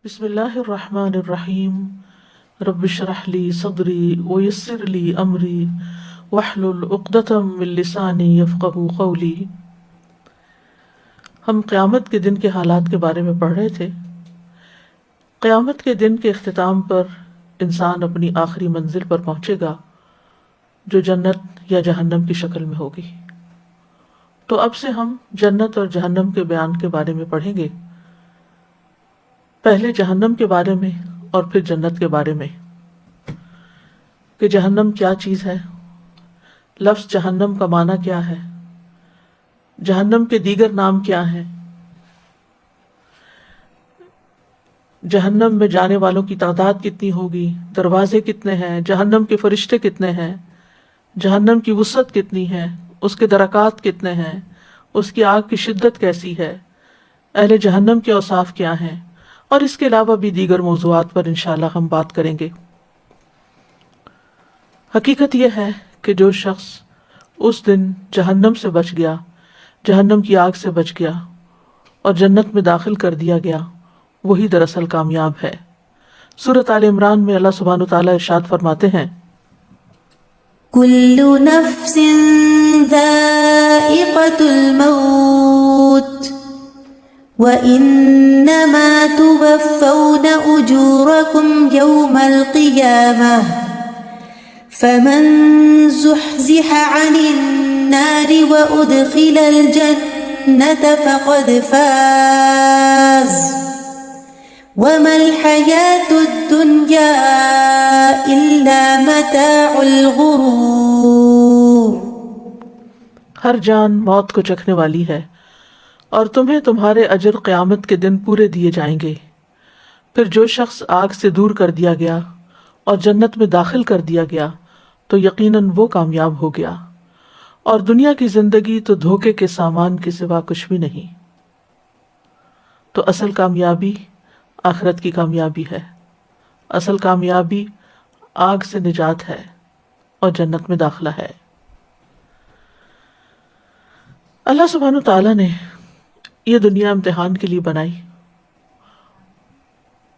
بسم اللہ الرحمن الرحیم رب اشرح لی صدری ویسر لی امری واحلل عقدۃ من لسانی یفقہوا قولی۔ ہم قیامت کے دن کے حالات کے بارے میں پڑھ رہے تھے۔ قیامت کے دن کے اختتام پر انسان اپنی آخری منزل پر پہنچے گا جو جنت یا جہنم کی شکل میں ہوگی۔ تو اب سے ہم جنت اور جہنم کے بیان کے بارے میں پڑھیں گے، پہلے جہنم کے بارے میں اور پھر جنت کے بارے میں کہ جہنم کیا چیز ہے، لفظ جہنم کا معنی کیا ہے، جہنم کے دیگر نام کیا ہیں، جہنم میں جانے والوں کی تعداد کتنی ہوگی، دروازے کتنے ہیں، جہنم کے فرشتے کتنے ہیں، جہنم کی وسعت کتنی ہے، اس کے درکات کتنے ہیں، اس کی آگ کی شدت کیسی ہے، اہل جہنم کے اوصاف کیا ہیں، اور اس کے علاوہ بھی دیگر موضوعات پر انشاءاللہ ہم بات کریں گے۔ حقیقت یہ ہے کہ جو شخص اس دن جہنم سے بچ گیا، جہنم کی آگ سے بچ گیا اور جنت میں داخل کر دیا گیا، وہی دراصل کامیاب ہے۔ سورۃ آل عمران میں اللہ سبحانہ وتعالیٰ ارشاد فرماتے ہیں، كل نفس ذائقة الموت وإنما توفون أجوركم يوم القيامة فمن زحزح عن النار وأدخل الجنة فقد فاز وما الحياة الدنيا إلا متاع الغرور۔ ہر جان موت کو چکھنے والی ہے اور تمہیں تمہارے اجر قیامت کے دن پورے دیے جائیں گے۔ پھر جو شخص آگ سے دور کر دیا گیا اور جنت میں داخل کر دیا گیا تو یقیناً وہ کامیاب ہو گیا، اور دنیا کی زندگی تو دھوکے کے سامان کے سوا کچھ بھی نہیں۔ تو اصل کامیابی آخرت کی کامیابی ہے، اصل کامیابی آگ سے نجات ہے اور جنت میں داخلہ ہے۔ اللہ سبحانہ تعالیٰ نے یہ دنیا امتحان کے لیے بنائی،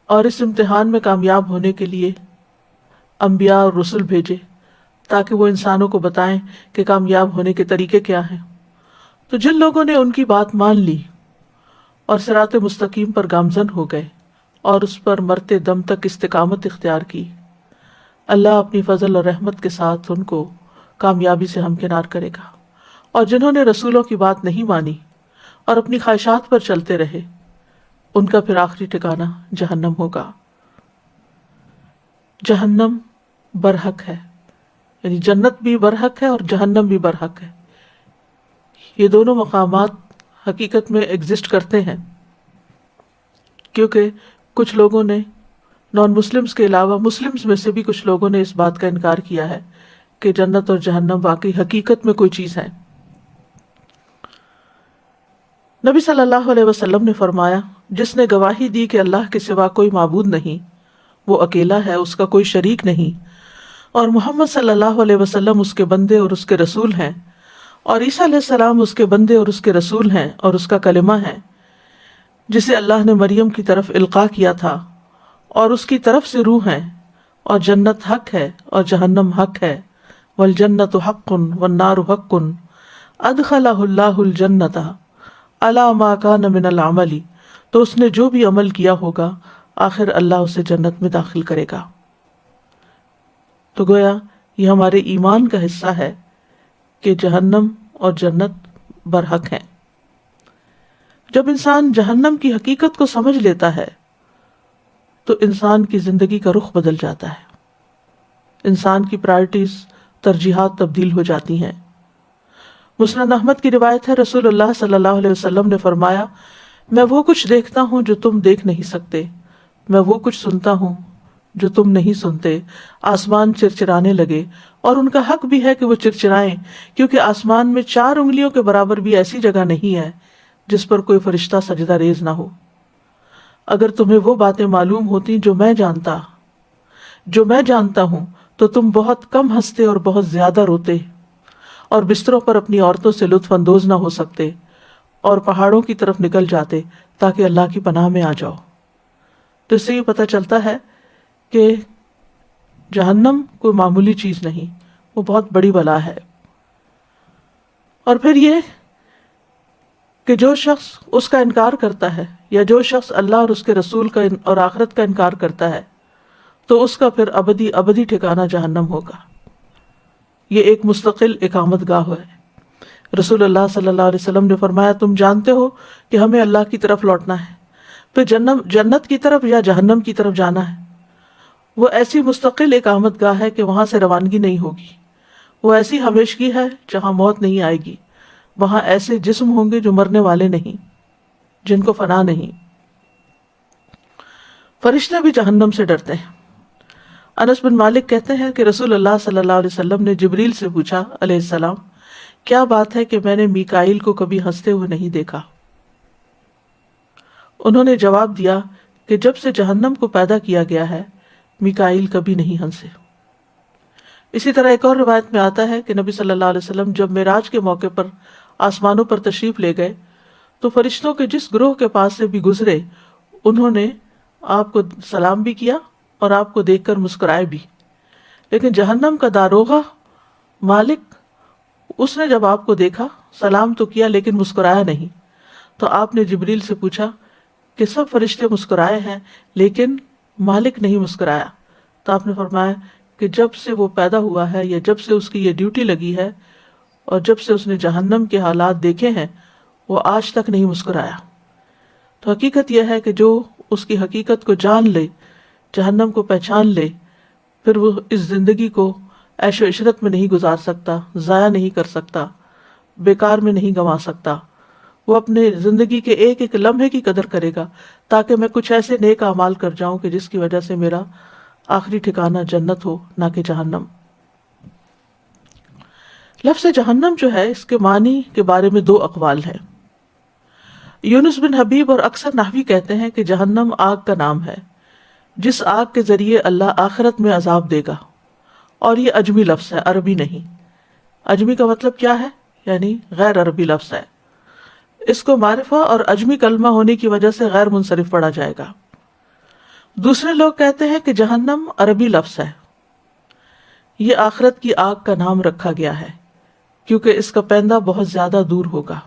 اور اس امتحان میں کامیاب ہونے کے لیے انبیاء اور رسل بھیجے تاکہ وہ انسانوں کو بتائیں کہ کامیاب ہونے کے طریقے کیا ہیں۔ تو جن لوگوں نے ان کی بات مان لی اور صراط مستقیم پر گامزن ہو گئے اور اس پر مرتے دم تک استقامت اختیار کی، اللہ اپنی فضل اور رحمت کے ساتھ ان کو کامیابی سے ہمکنار کرے گا۔ اور جنہوں نے رسولوں کی بات نہیں مانی اور اپنی خواہشات پر چلتے رہے، ان کا پھر آخری ٹھکانہ جہنم ہوگا۔ جہنم برحق ہے، یعنی جنت بھی برحق ہے اور جہنم بھی برحق ہے۔ یہ دونوں مقامات حقیقت میں ایگزسٹ کرتے ہیں، کیونکہ کچھ لوگوں نے نان مسلمز کے علاوہ مسلمز میں سے بھی کچھ لوگوں نے اس بات کا انکار کیا ہے کہ جنت اور جہنم واقعی حقیقت میں کوئی چیز ہے۔ نبی صلی اللہ علیہ وسلم نے فرمایا، جس نے گواہی دی کہ اللہ کے سوا کوئی معبود نہیں، وہ اکیلا ہے، اس کا کوئی شریک نہیں، اور محمد صلی اللہ علیہ وسلم اس کے بندے اور اس کے رسول ہیں، اور عیسیٰ علیہ السلام اس کے بندے اور اس کے رسول ہیں اور اس کا کلمہ ہے جسے اللہ نے مریم کی طرف القاء کیا تھا، اور اس کی طرف سے روح ہے، اور جنت حق ہے اور جہنم حق ہے، والجنت حق والنار حق ادخلہ اللہ الجنت علی ما کان من العمل، تو اس نے جو بھی عمل کیا ہوگا آخر اللہ اسے جنت میں داخل کرے گا۔ تو گویا یہ ہمارے ایمان کا حصہ ہے کہ جہنم اور جنت برحق ہیں۔ جب انسان جہنم کی حقیقت کو سمجھ لیتا ہے تو انسان کی زندگی کا رخ بدل جاتا ہے، انسان کی پرائرٹیز، ترجیحات تبدیل ہو جاتی ہیں۔ مسند احمد کی روایت ہے، رسول اللہ صلی اللہ علیہ وسلم نے فرمایا، میں وہ کچھ دیکھتا ہوں جو تم دیکھ نہیں سکتے، میں وہ کچھ سنتا ہوں جو تم نہیں سنتے۔ آسمان چرچرانے لگے، اور ان کا حق بھی ہے کہ وہ چرچرائیں، کیونکہ آسمان میں 4 انگلیوں کے برابر بھی ایسی جگہ نہیں ہے جس پر کوئی فرشتہ سجدہ ریز نہ ہو۔ اگر تمہیں وہ باتیں معلوم ہوتی جو میں جانتا ہوں تو تم بہت کم ہنستے اور بہت زیادہ روتے، اور بستروں پر اپنی عورتوں سے لطف اندوز نہ ہو سکتے، اور پہاڑوں کی طرف نکل جاتے تاکہ اللہ کی پناہ میں آ جاؤ۔ تو اس سے یہ پتہ چلتا ہے کہ جہنم کوئی معمولی چیز نہیں، وہ بہت بڑی بلا ہے۔ اور پھر یہ کہ جو شخص اس کا انکار کرتا ہے، یا جو شخص اللہ اور اس کے رسول کا اور آخرت کا انکار کرتا ہے، تو اس کا پھر ابدی ابدی ٹھکانہ جہنم ہوگا۔ یہ ایک مستقل اقامت گاہ ہے۔ رسول اللہ صلی اللہ علیہ وسلم نے فرمایا، تم جانتے ہو کہ ہمیں اللہ کی طرف لوٹنا ہے، پھر جنت کی طرف یا جہنم کی طرف جانا ہے۔ وہ ایسی مستقل اقامت گاہ ہے کہ وہاں سے روانگی نہیں ہوگی۔ وہ ایسی ہمیشگی ہے جہاں موت نہیں آئے گی۔ وہاں ایسے جسم ہوں گے جو مرنے والے نہیں، جن کو فنا نہیں۔ فرشتے بھی جہنم سے ڈرتے ہیں۔ انس بن مالک کہتے ہیں کہ رسول اللہ صلی اللہ علیہ وسلم نے جبریل سے پوچھا علیہ السلام، کیا بات ہے کہ میں نے میکائیل کو کبھی ہنستے ہوئے نہیں دیکھا؟ انہوں نے جواب دیا کہ جب سے جہنم کو پیدا کیا گیا ہے میکائیل کبھی نہیں ہنسے۔ اسی طرح ایک اور روایت میں آتا ہے کہ نبی صلی اللہ علیہ وسلم جب معراج کے موقع پر آسمانوں پر تشریف لے گئے تو فرشتوں کے جس گروہ کے پاس سے بھی گزرے انہوں نے آپ کو سلام بھی کیا اور آپ کو دیکھ کر مسکرائے بھی، لیکن جہنم کا داروغہ مالک، اس نے جب آپ کو دیکھا سلام تو کیا لیکن مسکرایا نہیں۔ تو آپ نے جبریل سے پوچھا کہ سب فرشتے مسکرائے ہیں لیکن مالک نہیں مسکرایا۔ تو آپ نے فرمایا کہ جب سے وہ پیدا ہوا ہے یا جب سے اس کی یہ ڈیوٹی لگی ہے اور جب سے اس نے جہنم کے حالات دیکھے ہیں وہ آج تک نہیں مسکرایا۔ تو حقیقت یہ ہے کہ جو اس کی حقیقت کو جان لے، جہنم کو پہچان لے، پھر وہ اس زندگی کو عیش و عشرت میں نہیں گزار سکتا، ضائع نہیں کر سکتا، بیکار میں نہیں گنوا سکتا۔ وہ اپنے زندگی کے ایک ایک لمحے کی قدر کرے گا تاکہ میں کچھ ایسے نیک اعمال کر جاؤں کہ جس کی وجہ سے میرا آخری ٹھکانہ جنت ہو، نہ کہ جہنم۔ لفظ جہنم جو ہے اس کے معنی کے بارے میں دو اقوال ہیں۔ یونس بن حبیب اور اکثر نحوی کہتے ہیں کہ جہنم آگ کا نام ہے جس آگ کے ذریعے اللہ آخرت میں عذاب دے گا، اور یہ عجمی لفظ ہے، عربی نہیں۔ عجمی کا مطلب کیا ہے؟ یعنی غیر عربی لفظ ہے۔ اس کو معرفہ اور عجمی کلمہ ہونے کی وجہ سے غیر منصرف پڑھا جائے گا۔ دوسرے لوگ کہتے ہیں کہ جہنم عربی لفظ ہے، یہ آخرت کی آگ کا نام رکھا گیا ہے کیونکہ اس کا پیندہ بہت زیادہ دور ہوگا،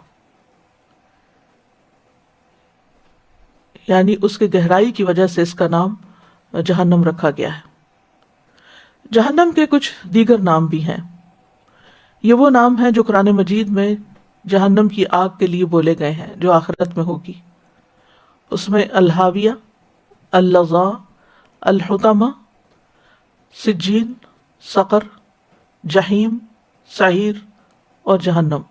یعنی اس کے گہرائی کی وجہ سے اس کا نام جہنم رکھا گیا ہے۔ جہنم کے کچھ دیگر نام بھی ہیں۔ یہ وہ نام ہیں جو قرآن مجید میں جہنم کی آگ کے لیے بولے گئے ہیں جو آخرت میں ہوگی۔ اس میں الہاویہ، اللظا، الحطمہ، سجین، سقر، جہیم، سعیر اور جہنم۔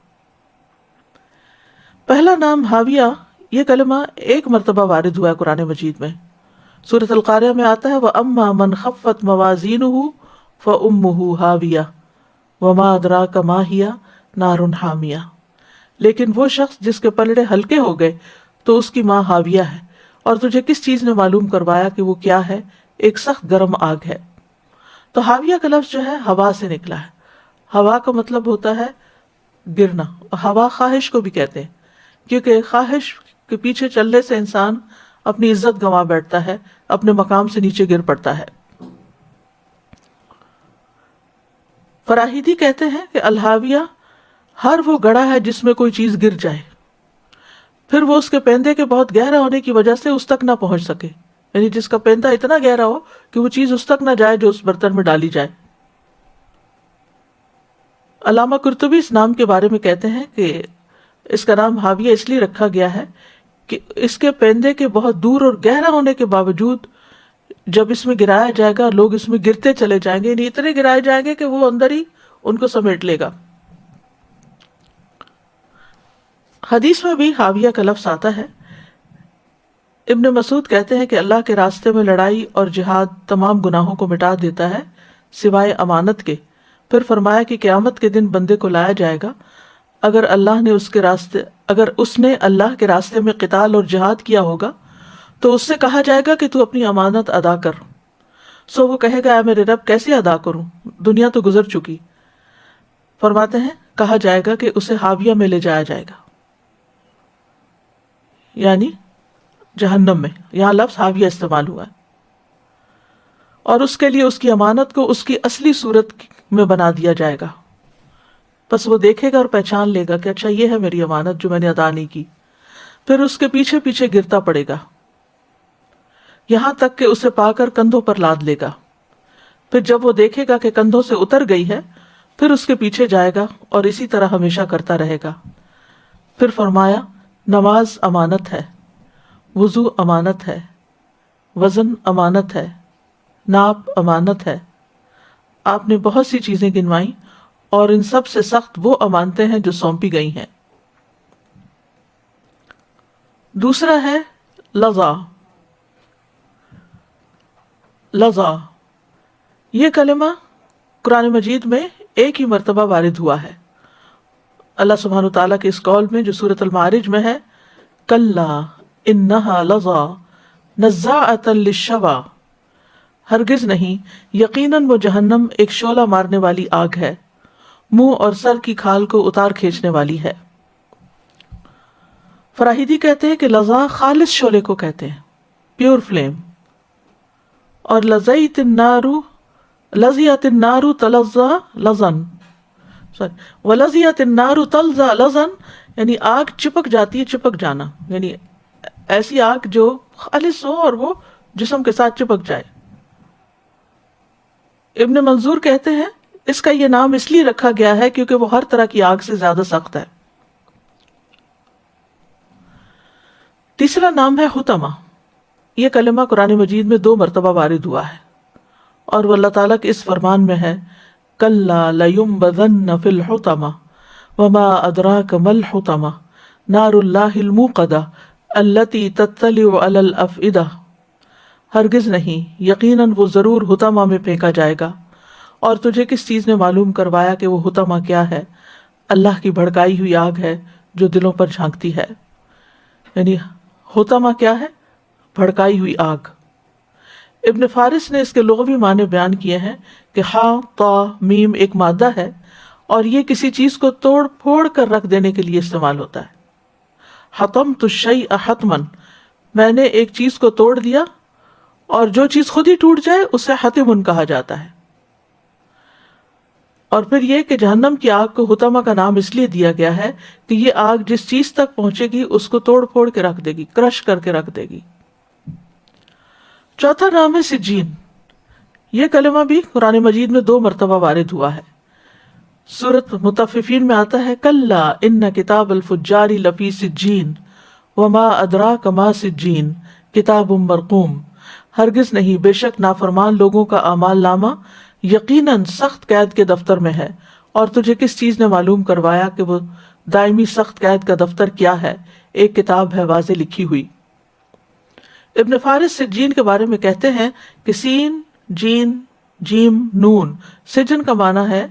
پہلا نام حاویہ، یہ کلمہ ایک مرتبہ وارد ہوا ہے قرآن مجید میں۔ سورۃ القاریہ میں آتا ہے وَأَمَّا مَنْ خَفَّتْ مَوَازِينُهُ فَأُمُّهُ هَاوِيَةٌ وَمَا أَدْرَاكَ مَا هِيَ نَارٌ حَامِيَةٌ، لیکن وہ شخص جس کے پلڑے ہلکے ہو گئے تو اس کی ماں حاویہ ہے، اور تجھے کس چیز نے معلوم کروایا کہ وہ کیا ہے؟ ایک سخت گرم آگ ہے۔ تو حاویہ کا لفظ جو ہے ہوا سے نکلا ہے۔ ہوا کا مطلب ہوتا ہے گرنا، ہوا خواہش کو بھی کہتے ہیں کیونکہ خواہش کے پیچھے چلنے سے انسان اپنی عزت گنوا بیٹھتا ہے، اپنے مقام سے نیچے گر پڑتا ہے۔ فراہیدی کہتے ہیں کہ الہاویہ ہر وہ گڑھا ہے جس میں کوئی چیز گر جائے، پھر وہ اس کے پیندے کے بہت گہرا ہونے کی وجہ سے اس تک نہ پہنچ سکے، یعنی جس کا پیندہ اتنا گہرا ہو کہ وہ چیز اس تک نہ جائے جو اس برتن میں ڈالی جائے۔ علامہ قرطبی اس نام کے بارے میں کہتے ہیں کہ اس کا نام حاویہ اس لیے رکھا گیا ہے کہ اس کے پیندے کے بہت دور اور گہرا ہونے کے باوجود جب اس میں گرایا جائے گا لوگ اس میں گرتے چلے جائیں گے، یعنی اتنے گرائے جائیں گے کہ وہ اندر ہی ان کو سمیٹ لے گا۔ حدیث میں بھی حاویہ کا لفظ آتا ہے۔ ابن مسعود کہتے ہیں کہ اللہ کے راستے میں لڑائی اور جہاد تمام گناہوں کو مٹا دیتا ہے سوائے امانت کے۔ پھر فرمایا کہ قیامت کے دن بندے کو لایا جائے گا، اگر اس نے اللہ کے راستے میں قتال اور جہاد کیا ہوگا تو اس سے کہا جائے گا کہ تو اپنی امانت ادا کر۔ سو وہ کہے گا اے میرے رب کیسے ادا کروں، دنیا تو گزر چکی۔ فرماتے ہیں کہا جائے گا کہ اسے حاویہ میں لے جایا جائے گا، یعنی جہنم میں، یہاں لفظ حاویہ استعمال ہوا ہے، اور اس کے لیے اس کی امانت کو اس کی اصلی صورت میں بنا دیا جائے گا. بس وہ دیکھے گا اور پہچان لے گا کہ اچھا یہ ہے میری امانت جو میں نے ادا نہیں کی. پھر اس کے پیچھے پیچھے گرتا پڑے گا یہاں تک کہ اسے پا کر کندھوں پر لاد لے گا. پھر جب وہ دیکھے گا کہ کندھوں سے اتر گئی ہے پھر اس کے پیچھے جائے گا اور اسی طرح ہمیشہ کرتا رہے گا. پھر فرمایا نماز امانت ہے، وضو امانت ہے، وزن امانت ہے، ناپ امانت ہے. آپ نے بہت سی چیزیں گنوائیں اور ان سب سے سخت وہ امانتیں ہیں جو سونپی گئی ہیں. دوسرا ہے لظا. لظا یہ کلمہ قرآن مجید میں ایک ہی مرتبہ وارد ہوا ہے. اللہ سبحانہ وتعالیٰ کے اس قول میں جو سورۃ المعارج میں ہے، کلا انہا لظا نزاعۃ للشوی، ہرگز نہیں، یقیناً وہ جہنم ایک شعلہ مارنے والی آگ ہے، منہ اور سر کی کھال کو اتار کھینچنے والی ہے. فراہیدی کہتے ہیں کہ لظا خالص شعلے کو کہتے ہیں، پیور فلیم. اور لزیت النار تلظا لظن، ولزیت النار تلظا لظن، یعنی آگ چپک جاتی ہے، چپک جانا، یعنی ایسی آگ جو خالص ہو اور وہ جسم کے ساتھ چپک جائے. ابن منظور کہتے ہیں اس کا یہ نام اس لیے رکھا گیا ہے کیونکہ وہ ہر طرح کی آگ سے زیادہ سخت ہے. تیسرا نام ہے حطمہ. یہ کلمہ قرآن مجید میں 2 مرتبہ وارد ہوا ہے اور وہ اللہ تعالیٰ کے اس فرمان میں ہے، کلا لینبذن فی الحطمہ وما ادراک ما الحطمہ نار اللہ الموقدہ التی تطلع علی الافئدہ. ہرگز نہیں، یقیناً وہ ضرور حطمہ میں پھینکا جائے گا. اور تجھے کس چیز نے معلوم کروایا کہ وہ حطمہ کیا ہے؟ اللہ کی بھڑکائی ہوئی آگ ہے جو دلوں پر جھانکتی ہے. یعنی حطمہ کیا ہے؟ بھڑکائی ہوئی آگ. ابن فارس نے اس کے لغوی معنی بیان کیے ہیں کہ ہا تا میم ایک مادہ ہے اور یہ کسی چیز کو توڑ پھوڑ کر رکھ دینے کے لیے استعمال ہوتا ہے. حطمت الشیء حتما، میں نے ایک چیز کو توڑ دیا، اور جو چیز خود ہی ٹوٹ جائے اسے حتم کہا جاتا ہے. اور پھر یہ کہ جہنم کی آگ کو حطمہ کا نام اس لیے دیا گیا ہے کہ یہ آگ جس چیز تک پہنچے گی اس کو توڑ پھوڑ کے رکھ دے گی، کرش کر کے رکھ دے گی. چوتھا نام ہے سجین. یہ کلمہ بھی قرآن مجید میں 2 مرتبہ وارد ہوا ہے. سورۃ مطففین میں آتا ہے، کلا ان کتاب الفجار لفی سجین وما ادراک ما سجین کتاب مرقوم. ہرگز نہیں، بے شک نافرمان لوگوں کا اعمال نامہ یقیناً سخت قید کے دفتر میں ہے. اور تجھے کس چیز نے معلوم کروایا کہ وہ دائمی سخت قید کا دفتر کیا ہے؟ ایک کتاب ہے واضح لکھی ہوئی. ابن فارس سجین کے بارے میں کہتے ہیں کہ سین جین جیم نون، سجن کا معنی ہے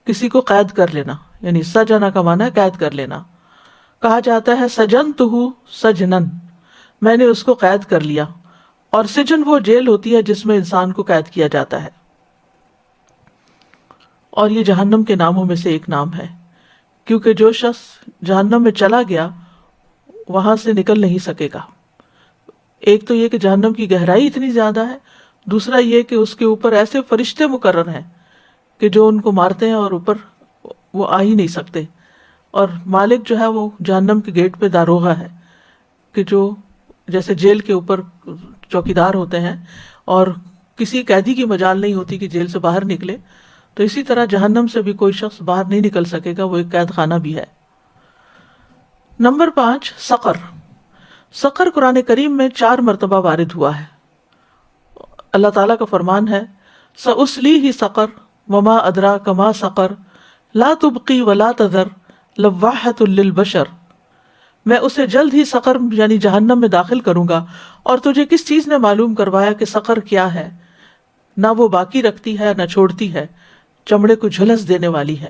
کسی کو قید کر لینا، یعنی سجنا کا معنی ہے قید کر لینا. کہا جاتا ہے سجنتہ سجنن، میں نے اس کو قید کر لیا. اور سجن وہ جیل ہوتی ہے جس میں انسان کو قید کیا جاتا ہے. اور یہ جہنم کے ناموں میں سے ایک نام ہے، کیونکہ جو شخص جہنم میں چلا گیا وہاں سے نکل نہیں سکے گا. ایک تو یہ کہ جہنم کی گہرائی اتنی زیادہ ہے، دوسرا یہ کہ اس کے اوپر ایسے فرشتے مقرر ہیں کہ جو ان کو مارتے ہیں اور اوپر وہ آ ہی نہیں سکتے. اور مالک جو ہے وہ جہنم کے گیٹ پہ داروغہ ہے کہ جو جیسے جیل کے اوپر چوکیدار ہوتے ہیں اور کسی قیدی کی مجال نہیں ہوتی کہ جیل سے باہر نکلے، تو اسی طرح جہنم سے بھی کوئی شخص باہر نہیں نکل سکے گا، وہ ایک قید خانہ بھی ہے. نمبر 5 سقر. سقر قرآن کریم میں 4 مرتبہ وارد ہوا ہے. اللہ تعالیٰ کا فرمان ہے، سأصلیہ سقر وما ادراک ما سقر لا تبقی ولا تذر لواحۃ للبشر. میں اسے جلد ہی سقر یعنی جہنم میں داخل کروں گا، اور تجھے کس چیز نے معلوم کروایا کہ سقر کیا ہے؟ نہ وہ باقی رکھتی ہے نہ چھوڑتی ہے، چمڑے کو جھلس دینے والی ہے.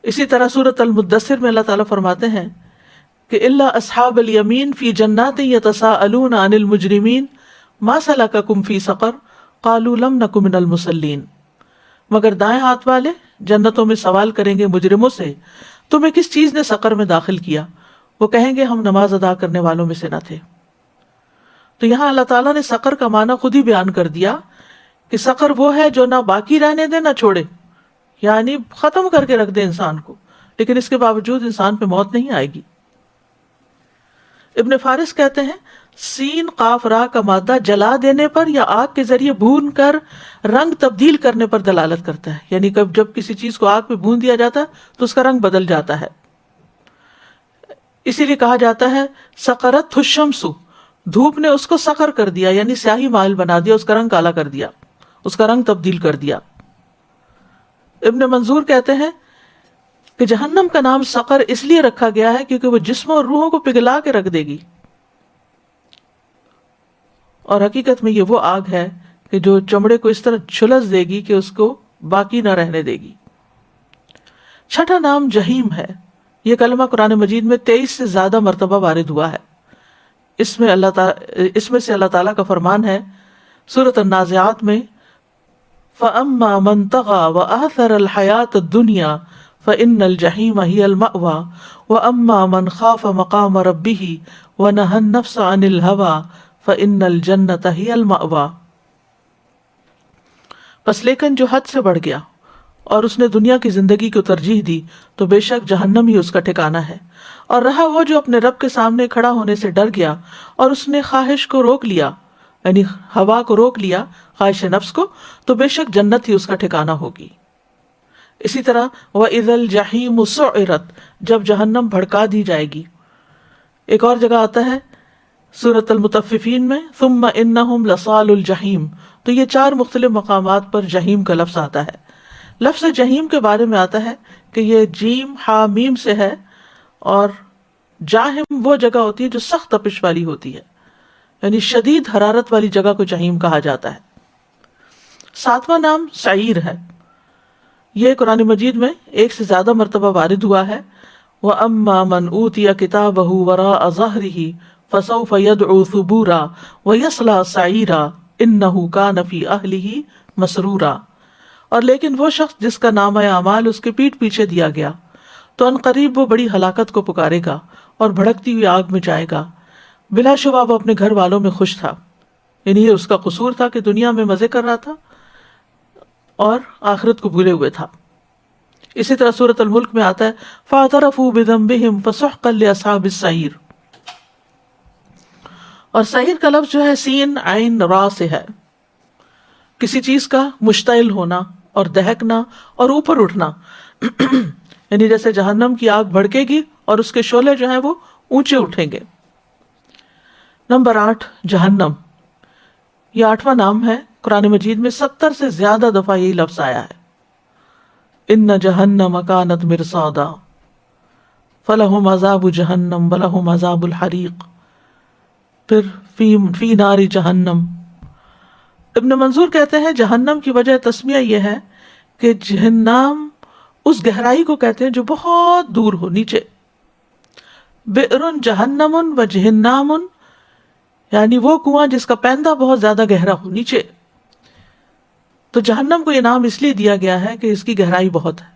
اسی طرح سورۃ المدثر میں اللہ تعالیٰ فرماتے ہیں کہ الا اصحاب الیمین فی جنات یتساءلون عن المجرمین ما سلککم فی سقر قالوا لم نک من المصلین. مگر دائیں ہاتھ والے جنتوں میں سوال کریں گے مجرموں سے، تمہیں کس چیز نے سقر میں داخل کیا؟ وہ کہیں گے ہم نماز ادا کرنے والوں میں سے نہ تھے. تو یہاں اللہ تعالیٰ نے سقر کا معنی خود ہی بیان کر دیا کہ سقر وہ ہے جو نہ باقی رہنے دے نہ چھوڑے، یعنی ختم کر کے رکھ دے انسان کو، لیکن اس کے باوجود انسان پہ موت نہیں آئے گی۔ ابن فارس کہتے ہیں سین قاف را کا مادہ جلا دینے پر یا آگ کے ذریعے بھون کر رنگ تبدیل کرنے پر دلالت کرتا ہے، یعنی جب کسی چیز کو آگ پہ بھون دیا جاتا ہے تو اس کا رنگ بدل جاتا ہے۔ اسی لیے کہا جاتا ہے سقرت الشمس، دھوپ نے اس کو سقر کر دیا، یعنی سیاہی مائل بنا دیا، اس کا رنگ کالا کر دیا، اس کا رنگ تبدیل کر دیا۔ ابن منظور کہتے ہیں کہ جہنم کا نام سقر اس لیے رکھا گیا ہے کیونکہ وہ جسموں اور روحوں کو پگھلا کے رکھ دے گی، اور حقیقت میں یہ وہ آگ ہے کہ جو چمڑے کو اس طرح جھلس دے گی کہ اس کو باقی نہ رہنے دے گی۔ چھٹا نام جہیم ہے۔ یہ کلمہ قرآن مجید میں 23 سے زیادہ مرتبہ وارد ہوا ہے۔ اس میں سے اللہ تعالیٰ کا فرمان ہے سورۃ النازعات میں فَأَمَّا مَنْ طَغَى وَآثَرَ الْحَيَاةَ الدُّنْيَا فَإِنَّ الْجَحِيمَ هِيَ الْمَأْوَى وَأَمَّا مَنْ خَافَ مَقَامَ رَبِّهِ وَنَهَى النَّفْسَ عَنِ الْهَوَى فَإِنَّ الْجَنَّةَ هِيَ الْمَأْوَى۔ پس لیکن جو حد سے بڑھ گیا اور اس نے دنیا کی زندگی کو ترجیح دی تو بے شک جہنم ہی اس کا ٹھکانہ ہے، اور رہا وہ جو اپنے رب کے سامنے کھڑا ہونے سے ڈر گیا اور اس نے خواہش کو روک لیا، یعنی ہوا کو روک لیا، خواہش نفس کو، تو بے شک جنت ہی اس کا ٹھکانہ ہوگی۔ اسی طرح وَإِذَا الْجَحِيمُ سُعِّرَتْ، جب جہنم بھڑکا دی جائے گی۔ ایک اور جگہ آتا ہے سورۃ المطففین میں ثُمَّ إِنَّهُمْ لَصَالُو الْجَحِيمِ، تو یہ 4 مختلف مقامات پر جہیم کا لفظ آتا ہے۔ لفظ جہیم کے بارے میں آتا ہے کہ یہ جیم ہا میم سے ہے، اور جاہم وہ جگہ ہوتی ہے جو سخت تپش والی ہوتی ہے، یعنی شدید حرارت والی جگہ کو جہیم کہا جاتا ہے۔ 7واں نام سعیر ہے۔ یہ قرآن مجید میں 1 سے زیادہ مرتبہ وارد ہوا ہے۔ وَأَمَّا مَنْ أُوتِيَ كِتَابَهُ وَرَاءَ ظَهْرِهِ فَسَوْفَ يَدْعُو ثُبُورًا وَيَصْلَىٰ سَعِيرًا إِنَّهُ كَانَ فِي أَهْلِهِ مَسْرُورًا، اور لیکن وہ شخص جس کا نامہ اعمال اس کے پیٹھ پیچھے دیا گیا تو ان قریب وہ بڑی ہلاکت کو پکارے گا اور بھڑکتی ہوئی آگ میں جائے گا، بلا شبہ وہ اپنے گھر والوں میں خوش تھا، یعنی یہ اس کا قصور تھا کہ دنیا میں مزے کر رہا تھا اور آخرت کو بھولے ہوئے تھا۔ اسی طرح سورۃ الملک میں آتا ہے فَاعْتَرَفُوا بِذَنبِهِمْ فَسُحْقًا لِأَصْحَابِ السَّعِيرِ، اور سعیر کا لفظ جو ہے سین عین را سے ہے، کسی چیز کا مشتعل ہونا اور دہکنا اور اوپر اٹھنا، یعنی جیسے جہنم کی آگ بھڑکے گی اور اس کے شعلے جو ہیں وہ اونچے اٹھیں گے۔ نمبر 8 جہنم، یہ 8واں نام ہے۔ قرآن مجید میں 70 سے زیادہ دفعہ یہی لفظ آیا ہے۔ ان جہنم کانت مرصادا فلہم عذاب جہنم ولہم عذاب الحریق، پھر فی نار جہنم۔ ابن منظور کہتے ہیں جہنم کی وجہ تسمیہ یہ ہے کہ جہنم اس گہرائی کو کہتے ہیں جو بہت دور ہو، نیچے۔ بئر جہنم و جہنم، یعنی وہ کنواں جس کا پیندہ بہت زیادہ گہرا ہو، نیچے۔ تو جہنم کو یہ نام اس لیے دیا گیا ہے کہ اس کی گہرائی بہت ہے،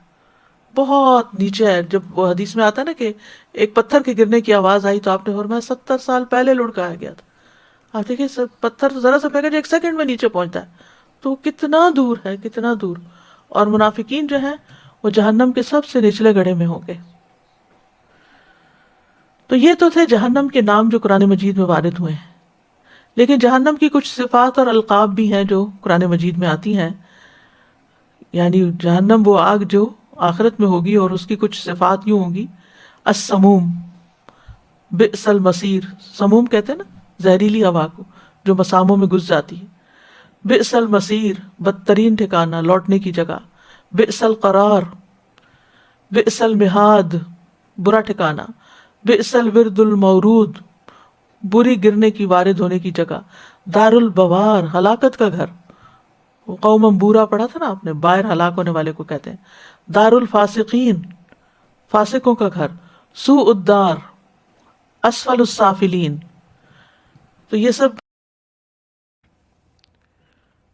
بہت نیچے ہے۔ جب وہ حدیث میں آتا ہے نا کہ ایک پتھر کے گرنے کی آواز آئی تو آپ نے فرمایا 70 سال پہلے لڑکایا گیا تھا۔ آپ دیکھیں پتھر ذرا سا پھینکا 1 سیکنڈ میں نیچے پہنچتا ہے، تو کتنا دور ہے، کتنا دور۔ اور منافقین جو ہیں وہ جہنم کے سب سے نچلے گڑھے میں ہوں گے۔ تو یہ تو تھے جہنم کے نام جو قرآن مجید میں وارد ہوئے ہیں، لیکن جہنم کی کچھ صفات اور القاب بھی ہیں جو قرآن مجید میں آتی ہیں، یعنی جہنم وہ آگ جو آخرت میں ہوگی اور اس کی کچھ صفات یوں ہوں گی۔ السموم، بئس المصیر، سموم کہتے ہیں نا زہریلی ہوا کو جو مساموں میں گھس جاتی ہے۔ بئس المصیر، بدترین ٹھکانہ، لوٹنے کی جگہ۔ بئس القرار، بئس المہاد، برا ٹھکانہ۔ بئس الورد المورود، بری گرنے کی، وارد ہونے کی جگہ۔ دار البوار، ہلاکت کا گھر، وہ قوم بورا پڑھا تھا نا آپ نے، باہر ہلاک ہونے والے کو کہتے ہیں۔ دار الفاسقین، فاسقوں کا گھر۔ سوء الدار، اسفل السافلین۔ تو یہ سب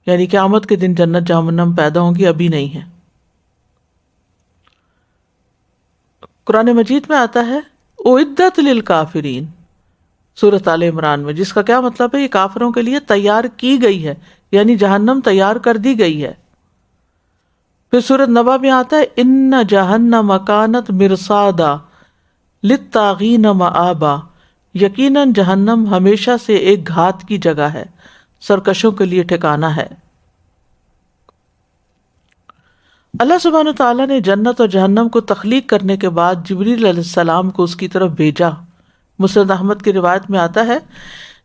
یعنی قیامت کے دن جنت جہنم پیدا ہوں گی، ابھی نہیں ہے۔ قرآن مجید میں آتا ہے اعدت للکافرین، سورۃ آل عمران میں، جس کا کیا مطلب ہے؟ یہ کافروں کے لیے تیار کی گئی ہے، یعنی جہنم تیار کر دی گئی ہے۔ پھر سورۃ نبا میں آتا ہے ان جہنم کانت مرصادا للطاغین مآبا، یقیناً جہنم ہمیشہ سے ایک گھات کی جگہ ہے، سرکشوں کے لیے ٹھکانہ ہے۔ اللہ سبحانہ تعالیٰ نے جنت اور جہنم کو تخلیق کرنے کے بعد جبریل علیہ السلام کو اس کی طرف بھیجا۔ مسند احمد کی روایت میں آتا ہے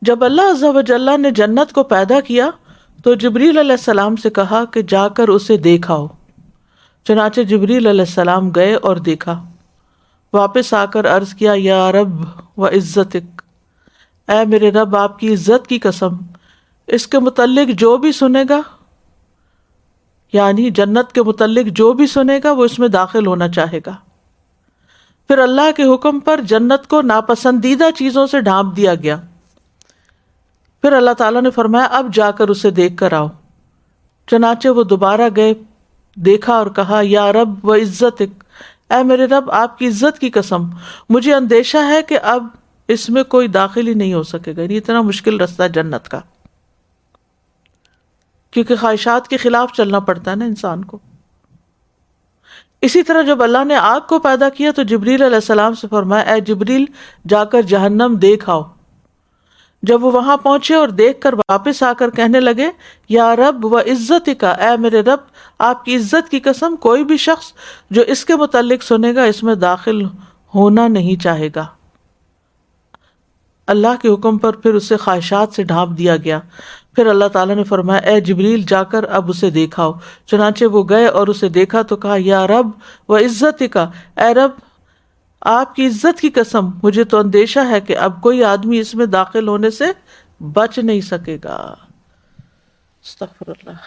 جب اللہ عز و جل نے جنت کو پیدا کیا تو جبریل علیہ السلام سے کہا کہ جا کر اسے دیکھ آؤ۔ چنانچہ جبریل علیہ السلام گئے اور دیکھا، واپس آ کر عرض کیا یا رب و عزتک، اے میرے رب آپ کی عزت کی قسم، اس کے متعلق جو بھی سنے گا، یعنی جنت کے متعلق جو بھی سنے گا وہ اس میں داخل ہونا چاہے گا۔ پھر اللہ کے حکم پر جنت کو ناپسندیدہ چیزوں سے ڈھانپ دیا گیا۔ پھر اللہ تعالیٰ نے فرمایا اب جا کر اسے دیکھ کر آؤ۔ چنانچہ وہ دوبارہ گئے، دیکھا اور کہا یا رب و عزتک، اے میرے رب آپ کی عزت کی قسم، مجھے اندیشہ ہے کہ اب اس میں کوئی داخل ہی نہیں ہو سکے گا۔ یہ اتنا مشکل رستہ جنت کا، کیونکہ خواہشات کے خلاف چلنا پڑتا ہے نا انسان کو۔ اسی طرح جب اللہ نے آگ کو پیدا کیا تو جبریل علیہ السلام سے فرمایا اے جبریل جا کر جہنم دیکھ آؤ۔ جب وہ وہاں پہنچے اور دیکھ کر واپس آ کر کہنے لگے یا رب و عزتک، اے میرے رب آپ کی عزت کی قسم، کوئی بھی شخص جو اس کے متعلق سنے گا اس میں داخل ہونا نہیں چاہے گا۔ اللہ کے حکم پر پھر اسے خواہشات سے ڈھانپ دیا گیا۔ پھر اللہ تعالیٰ نے فرمایا اے جبریل جا کر اب اسے دیکھاؤ۔ چنانچہ وہ گئے اور اسے دیکھا تو کہا یا رب و عزتک، اے رب آپ کی عزت کی قسم، مجھے تو اندیشہ ہے کہ اب کوئی آدمی اس میں داخل ہونے سے بچ نہیں سکے گا۔ استغفر اللہ۔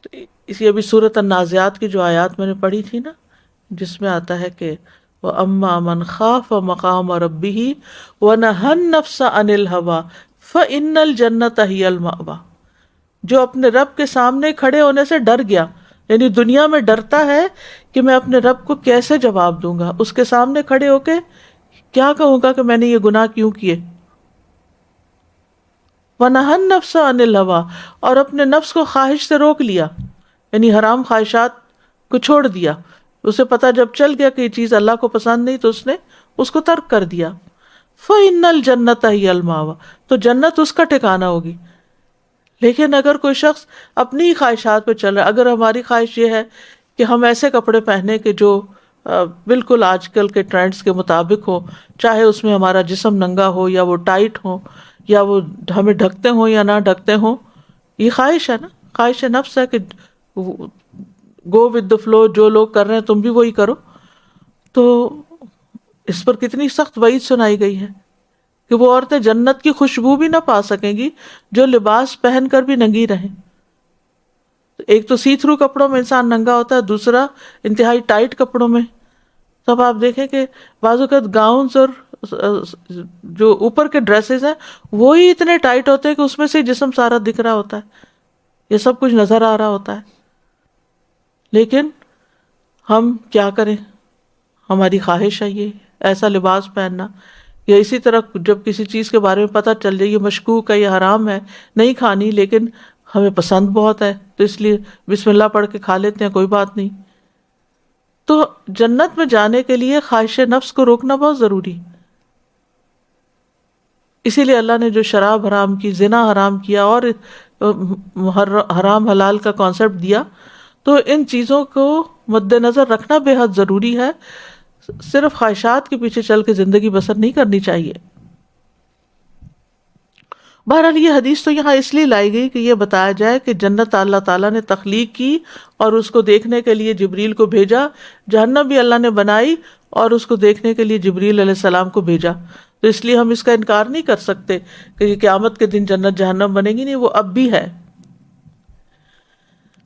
تو اسی ابھی سورۃ النازعات کی جو آیات میں نے پڑھی تھی نا، جس میں آتا ہے کہ وَأَمَّا مَنْ خَافَ مَقَامَ رَبِّهِ وَنَهَى النَّفْسَ عَنِ الْهَوَىٰ فَإِنَّ الْجَنَّةَ هِيَ الْمَأْوَىٰ، جو اپنے رب کے سامنے کھڑے ہونے سے ڈر گیا، یعنی دنیا میں ڈرتا ہے کہ میں اپنے رب کو کیسے جواب دوں گا، اس کے سامنے کھڑے ہو کے کیا کہوں گا کہ میں نے یہ گناہ کیوں کیے۔ وَنَهَى النَّفْسَ عَنِ الْهَوَىٰ، اور اپنے نفس کو خواہش سے روک لیا، یعنی حرام خواہشات کو چھوڑ دیا۔ اسے پتہ جب چل گیا کہ یہ چیز اللہ کو پسند نہیں تو اس نے اس کو ترک کر دیا۔ فَإِنَّ الْجَنَّةَ هِيَ الْمَأْوَىٰ، تو جنت اس کا ٹھکانہ ہوگی۔ لیکن اگر کوئی شخص اپنی ہی خواہشات پہ چل رہا ہے، اگر ہماری خواہش یہ ہے کہ ہم ایسے کپڑے پہنے کہ جو بالکل آج کل کے ٹرینڈز کے مطابق ہو، چاہے اس میں ہمارا جسم ننگا ہو یا وہ ٹائٹ ہو یا وہ ہمیں ڈھکتے ہوں یا نہ ڈھکتے ہوں، یہ خواہش ہے نا، خواہش نفس ہے کہ گو ود دا فلو، جو لوگ کر رہے ہیں تم بھی وہی کرو۔ تو اس پر کتنی سخت وعید سنائی گئی ہے کہ وہ عورتیں جنت کی خوشبو بھی نہ پا سکیں گی جو لباس پہن کر بھی ننگی رہیں۔ ایک تو سی تھرو کپڑوں میں انسان ننگا ہوتا ہے، دوسرا انتہائی ٹائٹ کپڑوں میں۔ تب آپ دیکھیں کہ بعض اوقات گاؤنز اور جو اوپر کے ڈریسز ہیں وہی اتنے ٹائٹ ہوتے ہیں کہ اس میں سے جسم سارا دکھ رہا ہوتا ہے، یہ سب کچھ نظر آ رہا ہوتا ہے۔ لیکن ہم کیا کریں، ہماری خواہش ہے یہ ایسا لباس پہننا، یا اسی طرح جب کسی چیز کے بارے میں پتہ چل جائے یہ مشکوک ہے، یہ حرام ہے، نہیں کھانی، لیکن ہمیں پسند بہت ہے تو اس لیے بسم اللہ پڑھ کے کھا لیتے ہیں، کوئی بات نہیں۔ تو جنت میں جانے کے لیے خواہش نفس کو روکنا بہت ضروری۔ اسی لیے اللہ نے جو شراب حرام کی، زنا حرام کیا اور حرام حلال کا کانسیپٹ دیا، تو ان چیزوں کو مد نظر رکھنا بے حد ضروری ہے۔ صرف خواہشات کے پیچھے چل کے زندگی بسر نہیں کرنی چاہیے۔ بہرحال یہ حدیث تو یہاں اس لیے لائی گئی کہ یہ بتایا جائے کہ جنت اللہ تعالیٰ نے تخلیق کی اور اس کو دیکھنے کے لیے جبریل کو بھیجا، جہنم بھی اللہ نے بنائی اور اس کو دیکھنے کے لیے جبریل علیہ السلام کو بھیجا۔ تو اس لیے ہم اس کا انکار نہیں کر سکتے کہ یہ قیامت کے دن جنت جہنم بنے گی، نہیں، وہ اب بھی ہے۔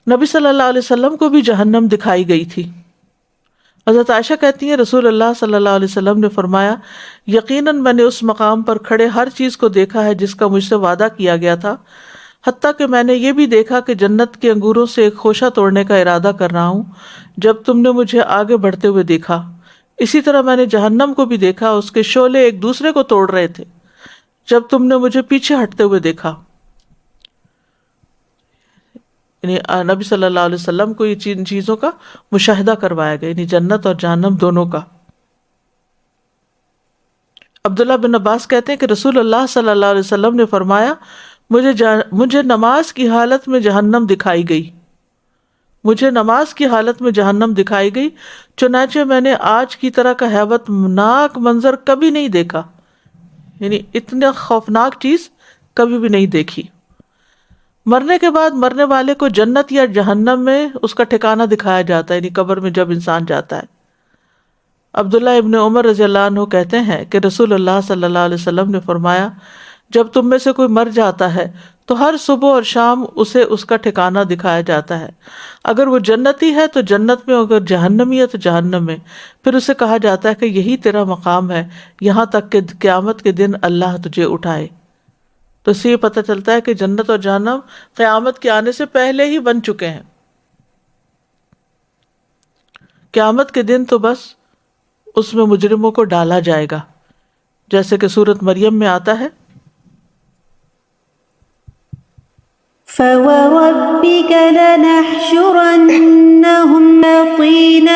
نبی صلی اللہ علیہ وسلم کو بھی جہنم دکھائی گئی تھی۔ حضرت عائشہ کہتی ہیں رسول اللہ صلی اللہ علیہ وسلم نے فرمایا یقیناً میں نے اس مقام پر کھڑے ہر چیز کو دیکھا ہے جس کا مجھ سے وعدہ کیا گیا تھا، حتیٰ کہ میں نے یہ بھی دیکھا کہ جنت کے انگوروں سے ایک خوشہ توڑنے کا ارادہ کر رہا ہوں۔ جب تم نے مجھے آگے بڑھتے ہوئے دیکھا، اسی طرح میں نے جہنم کو بھی دیکھا، اس کے شعلے ایک دوسرے کو توڑ رہے تھے جب تم نے مجھے پیچھے ہٹتے ہوئے دیکھا. یعنی نبی صلی اللہ علیہ وسلم کو یہ ان چیزوں کا مشاہدہ کروایا گیا، یعنی جنت اور جہنم دونوں کا. عبداللہ بن عباس کہتے ہیں کہ رسول اللہ صلی اللہ علیہ وسلم نے فرمایا مجھے نماز کی حالت میں جہنم دکھائی گئی، مجھے نماز کی حالت میں جہنم دکھائی گئی، چنانچہ میں نے آج کی طرح کا ہیبت ناک منظر کبھی نہیں دیکھا، یعنی اتنا خوفناک چیز کبھی بھی نہیں دیکھی. مرنے کے بعد مرنے والے کو جنت یا جہنم میں اس کا ٹھکانہ دکھایا جاتا ہے، یعنی قبر میں جب انسان جاتا ہے. عبداللہ ابن عمر رضی اللہ عنہ کہتے ہیں کہ رسول اللہ صلی اللہ علیہ وسلم نے فرمایا جب تم میں سے کوئی مر جاتا ہے تو ہر صبح اور شام اسے اس کا ٹھکانہ دکھایا جاتا ہے، اگر وہ جنتی ہے تو جنت میں، اگر جہنمی ہے تو جہنم میں، پھر اسے کہا جاتا ہے کہ یہی تیرا مقام ہے یہاں تک کہ قیامت کے دن اللہ تجھے اٹھائے. تو اس سے یہ پتہ چلتا ہے کہ جنت اور جہنم قیامت کے آنے سے پہلے ہی بن چکے ہیں. قیامت کے دن تو بس اس میں مجرموں کو ڈالا جائے گا، جیسے کہ سورۃ مریم میں آتا ہے فَوَرَبِّكَ لَنَحْشُرَنَّهُمْ أَجْمَعِينَ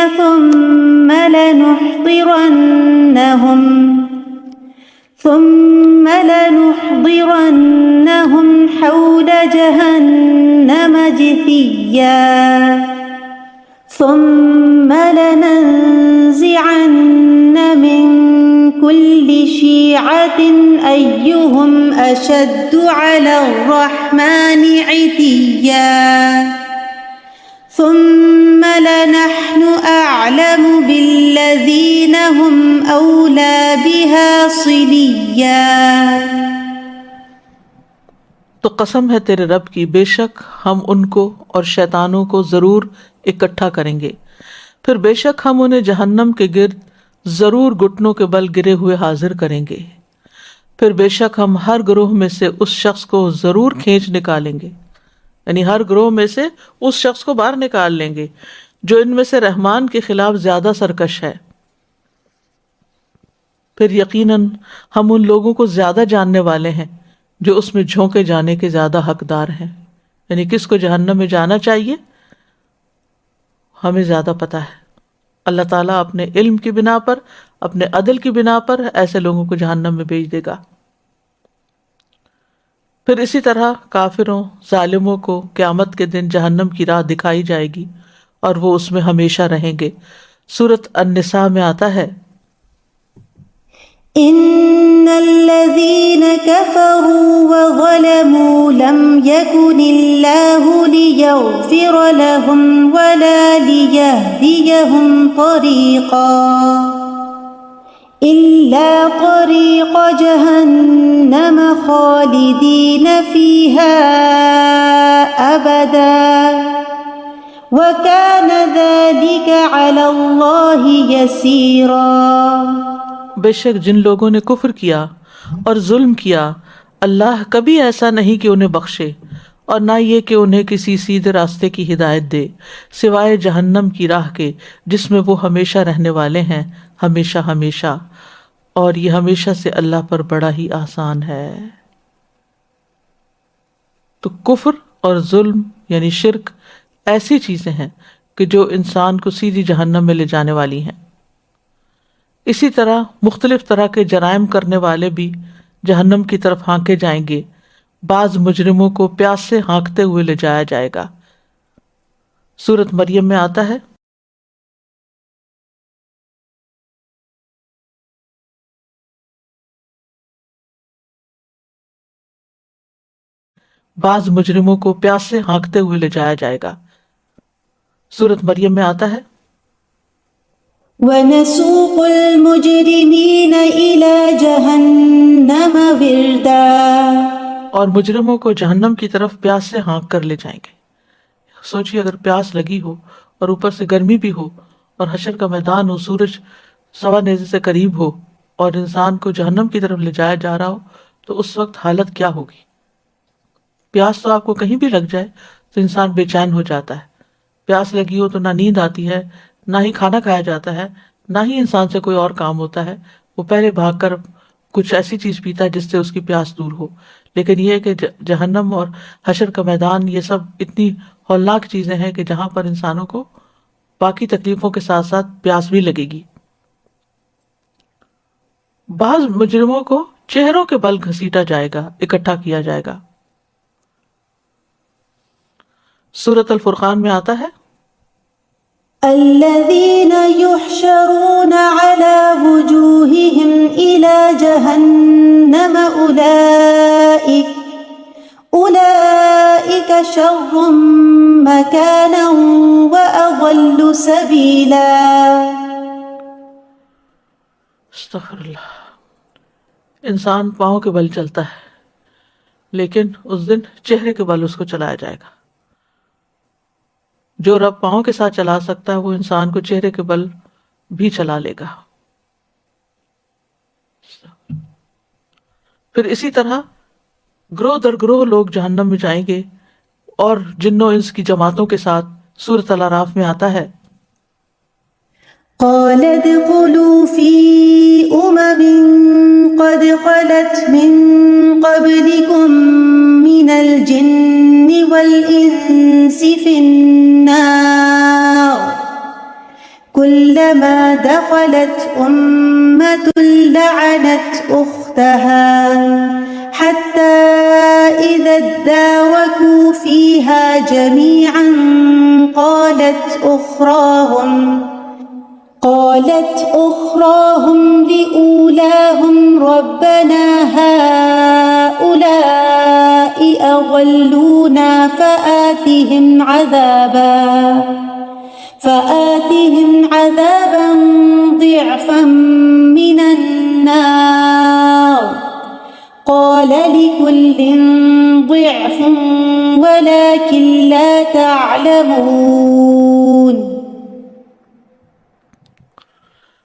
ثُمَّ لَنُحْضِرَنَّهُمْ حَوْلَ جَهَنَّمَ جِثِيًّا ثُمَّ لَنَنزِعَنَّ مِن كُلِّ شِيعَةٍ أَيُّهُمْ أَشَدُّ عَلَى الرَّحْمَنِ عِتِيًّا ثُمَّ لَنَحْنُ أَعْلَمُ بِالَّذِينَ هُمْ أَوْلَى بِهَا صِلِيًّا. تو قسم ہے تیرے رب کی، بے شک ہم ان کو اور شیطانوں کو ضرور اکٹھا کریں گے، پھر بے شک ہم انہیں جہنم کے گرد ضرور گھٹنوں کے بل گرے ہوئے حاضر کریں گے، پھر بے شک ہم ہر گروہ میں سے اس شخص کو ضرور کھینچ نکالیں گے، یعنی ہر گروہ میں سے اس شخص کو باہر نکال لیں گے جو ان میں سے رحمان کے خلاف زیادہ سرکش ہے. پھر یقیناً ہم ان لوگوں کو زیادہ جاننے والے ہیں جو اس میں جھونکے جانے کے زیادہ حقدار ہیں. یعنی کس کو جہنم میں جانا چاہیے ہمیں زیادہ پتہ ہے. اللہ تعالیٰ اپنے علم کی بنا پر، اپنے عدل کی بنا پر ایسے لوگوں کو جہنم میں بھیج دے گا. پھر اسی طرح کافروں، ظالموں کو قیامت کے دن جہنم کی راہ دکھائی جائے گی اور وہ اس میں ہمیشہ رہیں گے. سورۃ النساء میں آتا ہے إِنَّ الَّذِينَ كَفَرُوا وَظَلَمُوا لَمْ يَكُنِ اللَّهُ لِيَغْفِرَ لَهُمْ وَلَا لِيَهْدِيَهُمْ طَرِيقًا إِلَّا طَرِيقَ جَهَنَّمَ خَالِدِينَ فِيهَا أَبَدًا وَكَانَ ذَلِكَ عَلَى اللَّهِ يَسِيرًا. بے شک جن لوگوں نے کفر کیا اور ظلم کیا، اللہ کبھی ایسا نہیں کہ انہیں بخشے اور نہ یہ کہ انہیں کسی سیدھے راستے کی ہدایت دے سوائے جہنم کی راہ کے جس میں وہ ہمیشہ رہنے والے ہیں، ہمیشہ ہمیشہ، اور یہ ہمیشہ سے اللہ پر بڑا ہی آسان ہے. تو کفر اور ظلم یعنی شرک ایسی چیزیں ہیں کہ جو انسان کو سیدھی جہنم میں لے جانے والی ہیں. اسی طرح مختلف طرح کے جرائم کرنے والے بھی جہنم کی طرف ہانکے جائیں گے. بعض مجرموں کو پیاس سے ہانکتے ہوئے لے جایا جائے گا. سورۃ مریم میں آتا ہے بعض مجرموں کو پیاس سے ہانکتے ہوئے لے جایا جائے گا. سورۃ مریم میں آتا ہے وَنَسُوقُ الْمُجْرِمِينَ إِلَى جَهَنَّمَ وِرْدًا. اور مجرموں کو جہنم کی طرف پیاس سے ہانک کر لے جائیں گے. سوچیے اگر پیاس لگی ہو اور اوپر سے گرمی بھی ہو اور حشر کا میدان ہو، سورج سوا نیزے سے قریب ہو اور انسان کو جہنم کی طرف لے جایا جا رہا ہو تو اس وقت حالت کیا ہوگی. پیاس تو آپ کو کہیں بھی لگ جائے تو انسان بے چین ہو جاتا ہے. پیاس لگی ہو تو نہ نیند آتی ہے، نہ ہی کھانا کھایا جاتا ہے، نہ ہی انسان سے کوئی اور کام ہوتا ہے، وہ پہلے بھاگ کر کچھ ایسی چیز پیتا ہے جس سے اس کی پیاس دور ہو. لیکن یہ ہے کہ جہنم اور حشر کا میدان یہ سب اتنی ہولناک چیزیں ہیں کہ جہاں پر انسانوں کو باقی تکلیفوں کے ساتھ ساتھ پیاس بھی لگے گی. بعض مجرموں کو چہروں کے بل گھسیٹا جائے گا، اکٹھا کیا جائے گا. سورۃ الفرقان میں آتا ہے الذين يحشرون على وجوههم إلى جهنم أولئك شر مكانا وأضل سبيلا. استغفر اللہ. انسان پاؤں کے بل چلتا ہے لیکن اس دن چہرے کے بل اس کو چلایا جائے گا. جو رب پاؤں کے ساتھ چلا سکتا ہے وہ انسان کو چہرے کے بل بھی چلا لے گا. پھر اسی طرح گروہ در گروہ لوگ جہنم میں جائیں گے اور جن و انس کی جماعتوں کے ساتھ. سورۃ الاعراف میں آتا ہے قال ادخلوا في قد خلت من قبلكم من الجن والإنس في النار كلما دخلت أمة لعنت أختها حتى إذا اداركوا فيها جميعا قالت أخراهم لأولاهم ربنا هؤلاء أضلونا فآتهم عذابا ضعفا من النار قال لكل ضعف ولكن لا تعلمون.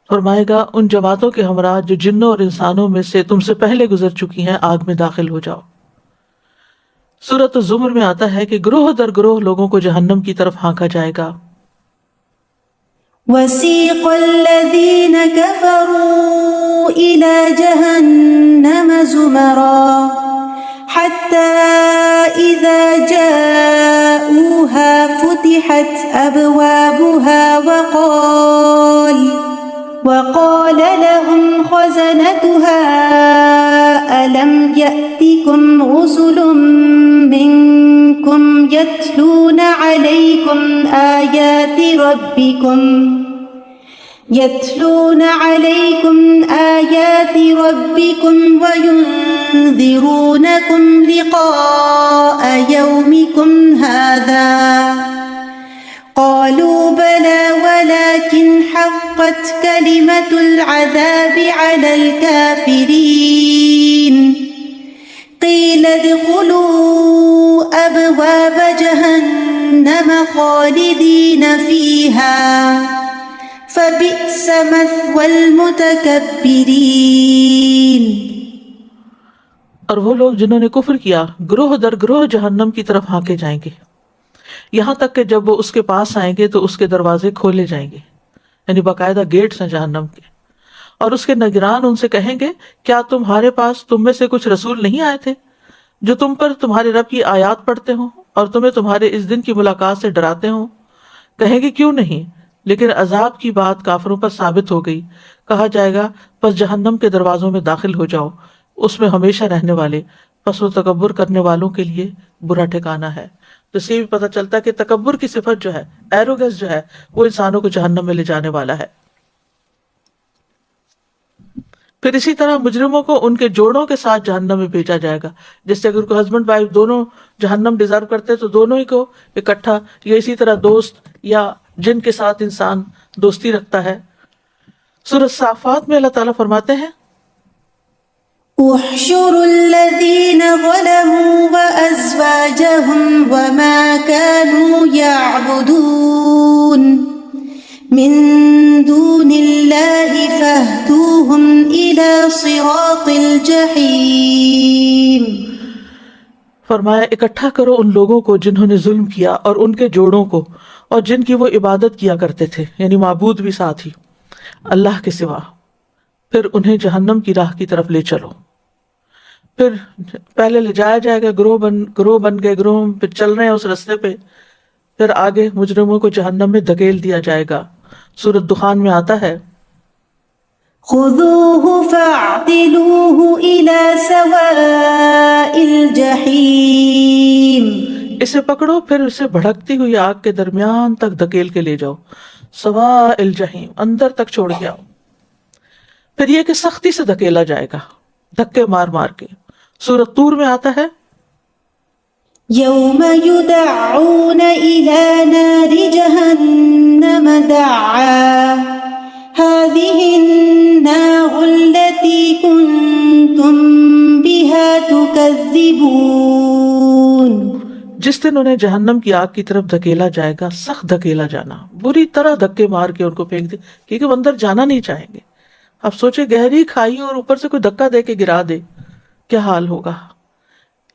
فرمائے گا ان جماعتوں کے ہمراہ جو جنوں اور انسانوں میں سے تم سے پہلے گزر چکی ہیں آگ میں داخل ہو جاؤ. سورۃ الزمر میں آتا ہے کہ گروہ در گروہ لوگوں کو جہنم کی طرف ہانکا جائے گا. وسيق الذين كفروا إلى جهنم زمرا حتى إذا جاءوها فتحت أبوابها وقال لهم خزنتها ألم يأتكم رسل منكم يتلون عليكم آيات ربكم وينذرونكم لقاء يومكم هذا قالوا بلى ولكن حقت كلمة العذاب على الكافرين قيل ادخلوا أبواب جهنم خالدين فيها فبئس مثوى المتكبرين. اور وہ لوگ جنہوں نے کفر کیا گروہ در گروہ جہنم کی طرف ہانکے جائیں گے یہاں تک کہ جب وہ اس کے پاس آئیں گے تو اس کے دروازے کھولے جائیں گے، یعنی باقاعدہ گیٹس ہیں جہنم کے. اور اس کے نگران ان سے کہیں گے کیا تمہارے پاس تم میں سے کچھ رسول نہیں آئے تھے جو تم پر تمہارے رب کی آیات پڑھتے ہوں اور تمہیں تمہارے اس دن کی ملاقات سے ڈراتے ہوں؟ کہیں گے کیوں نہیں، لیکن عذاب کی بات کافروں پر ثابت ہو گئی. کہا جائے گا پس جہنم کے دروازوں میں داخل ہو جاؤ، اس میں ہمیشہ رہنے والے، پس وہ تکبر کرنے والوں کے لیے برا ٹھکانہ ہے. تو اس سے بھی پتہ چلتا ہے کہ تکبر کی صفت جو ہے، ایروگنس جو ہے، وہ انسانوں کو جہنم میں لے جانے والا ہے. پھر اسی طرح مجرموں کو ان کے جوڑوں کے ساتھ جہنم میں بھیجا جائے گا. جس سے اگر کوئی ہسبینڈ وائف دونوں جہنم ڈیزرو کرتے تو دونوں ہی کو اکٹھا، یا اسی طرح دوست یا جن کے ساتھ انسان دوستی رکھتا ہے. سورۃ صافات میں اللہ تعالیٰ فرماتے ہیں احشروا الذين ظلموا وأزواجهم وما كانوا يعبدون من دون الله فاهدوهم إلى صراط الجحيم. فرمایا اکٹھا کرو ان لوگوں کو جنہوں نے ظلم کیا اور ان کے جوڑوں کو اور جن کی وہ عبادت کیا کرتے تھے، یعنی معبود بھی ساتھ ہی، اللہ کے سوا، پھر انہیں جہنم کی راہ کی طرف لے چلو. پھر پہلے لے جایا جائے گا، گروہ بن گئے، گروہ پھر چل رہے ہیں اس رستے پہ، پھر آگے مجرموں کو جہنم میں دھکیل دیا جائے گا. سورۃ دخان میں آتا ہے خذوه فاعتلوه إلى سواء الجحيم. اسے پکڑو پھر اسے بھڑکتی ہوئی آگ کے درمیان تک دھکیل کے لے جاؤ، سواء الجحیم، اندر تک چھوڑ کے آؤ. پھر یہ کہ سختی سے دھکیلا جائے گا، دھکے مار مار کے. سورۃ طور میں آتا ہے يوم يدعون إلى نار جهنم دعا هذه النار التي كنتم بها تكذبون. جس دن انہیں جہنم کی آگ کی طرف دھکیلا جائے گا، سخت دھکیلا جانا، بری طرح دھکے مار کے ان کو پھینک دے، کیونکہ وہ اندر جانا نہیں چاہیں گے. اب سوچے گہری کھائی اور اوپر سے کوئی دھکا دے کے گرا دے، کیا حال ہوگا.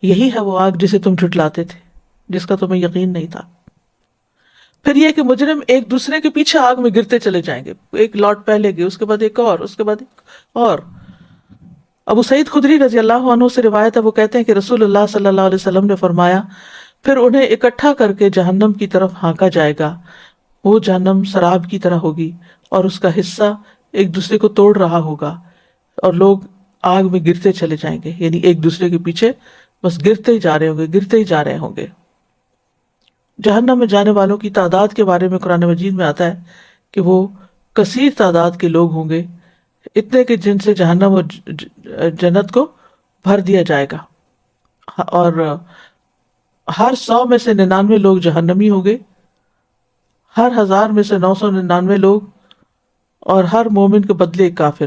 یہی ہے وہ آگ جسے تم جھٹلاتے تھے، جس کا تمہیں یقین نہیں تھا. پھر یہ کہ مجرم ایک دوسرے کے پیچھے آگ میں گرتے چلے جائیں گے، ایک لاٹ پہلے گئے، اس کے بعد ایک اور، اس کے بعد ایک اور. ابو سعید خدری رضی اللہ عنہ سے روایت ہے، وہ کہتے ہیں کہ رسول اللہ صلی اللہ علیہ وسلم نے فرمایا، پھر انہیں اکٹھا کر کے جہنم کی طرف ہانکا جائے گا. وہ جہنم سراب کی طرح ہوگی اور اس کا حصہ ایک دوسرے کو توڑ رہا ہوگا، اور لوگ آگ میں گرتے چلے جائیں گے، یعنی ایک دوسرے کے پیچھے بس گرتے ہی جا رہے ہوں گے، گرتے ہی جا رہے ہوں گے. جہنم میں جانے والوں کی تعداد کے بارے میں قرآن مجید میں آتا ہے کہ وہ کثیر تعداد کے لوگ ہوں گے، اتنے کہ جن سے جہنم اور جنت کو بھر دیا جائے گا. اور ہر 100 میں سے 99 لوگ جہنمی ہوں گے، ہر 1000 میں سے 999 لوگ، اور ہر مومن کے بدلے ایک کافر.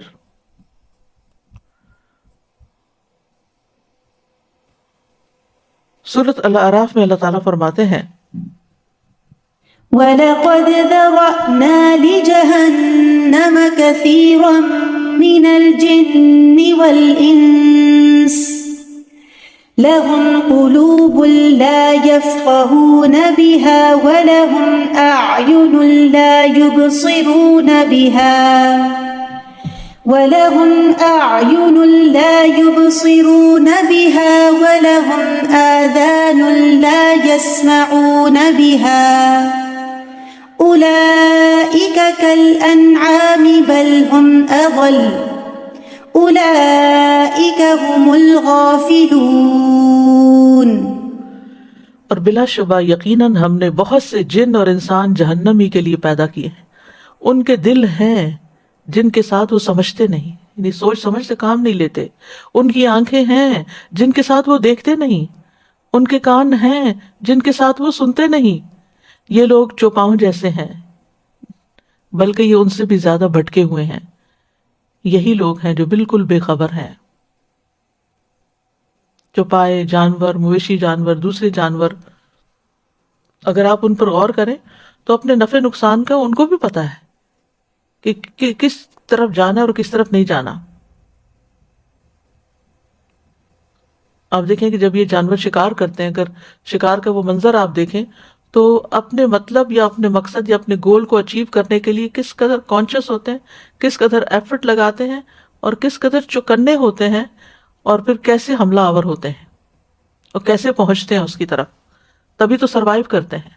سورۃ الاعراف میں اللہ تعالیٰ فرماتے ہیں وَلَقَدْ ذَرَأْنَا لِجَهَنَّمَ كَثِيرًا مِنَ الْجِنِّ وَالْإِنسِ لَهُمْ قُلُوبٌ لَا يَفْقَهُونَ بِهَا وَلَهُمْ أَعْيُنٌ لَا يُبْصِرُونَ بِهَا وَلَهُمْ آذَانٌ لَا يَسْمَعُونَ بِهَا أُولَئِكَ كَالْأَنْعَامِ بَلْ هُمْ أَضَلُّ أُولَئِكَ هُمُ الْغَافِلُونَ. اور بلا شبہ یقیناً ہم نے بہت سے جن اور انسان جہنمی کے لیے پیدا کیے ہیں. ان کے دل ہیں جن کے ساتھ وہ سمجھتے نہیں، یعنی سوچ سمجھ سے کام نہیں لیتے. ان کی آنکھیں ہیں جن کے ساتھ وہ دیکھتے نہیں، ان کے کان ہیں جن کے ساتھ وہ سنتے نہیں. یہ لوگ چوپاؤں جیسے ہیں، بلکہ یہ ان سے بھی زیادہ بھٹکے ہوئے ہیں. یہی لوگ ہیں جو بالکل بے خبر ہیں. چوپائے جانور، مویشی جانور، دوسرے جانور، اگر آپ ان پر غور کریں تو اپنے نفع نقصان کا ان کو بھی پتا ہے کہ کس طرف جانا اور کس طرف نہیں جانا. آپ دیکھیں کہ جب یہ جانور شکار کرتے ہیں، اگر شکار کا وہ منظر آپ دیکھیں تو اپنے مطلب یا اپنے مقصد یا اپنے گول کو اچیو کرنے کے لیے کس قدر کانشیس ہوتے ہیں، کس قدر ایفرٹ لگاتے ہیں، اور کس قدر چوکنے ہوتے ہیں، اور پھر کیسے حملہ آور ہوتے ہیں اور کیسے پہنچتے ہیں اس کی طرف، تبھی تو سروائیو کرتے ہیں.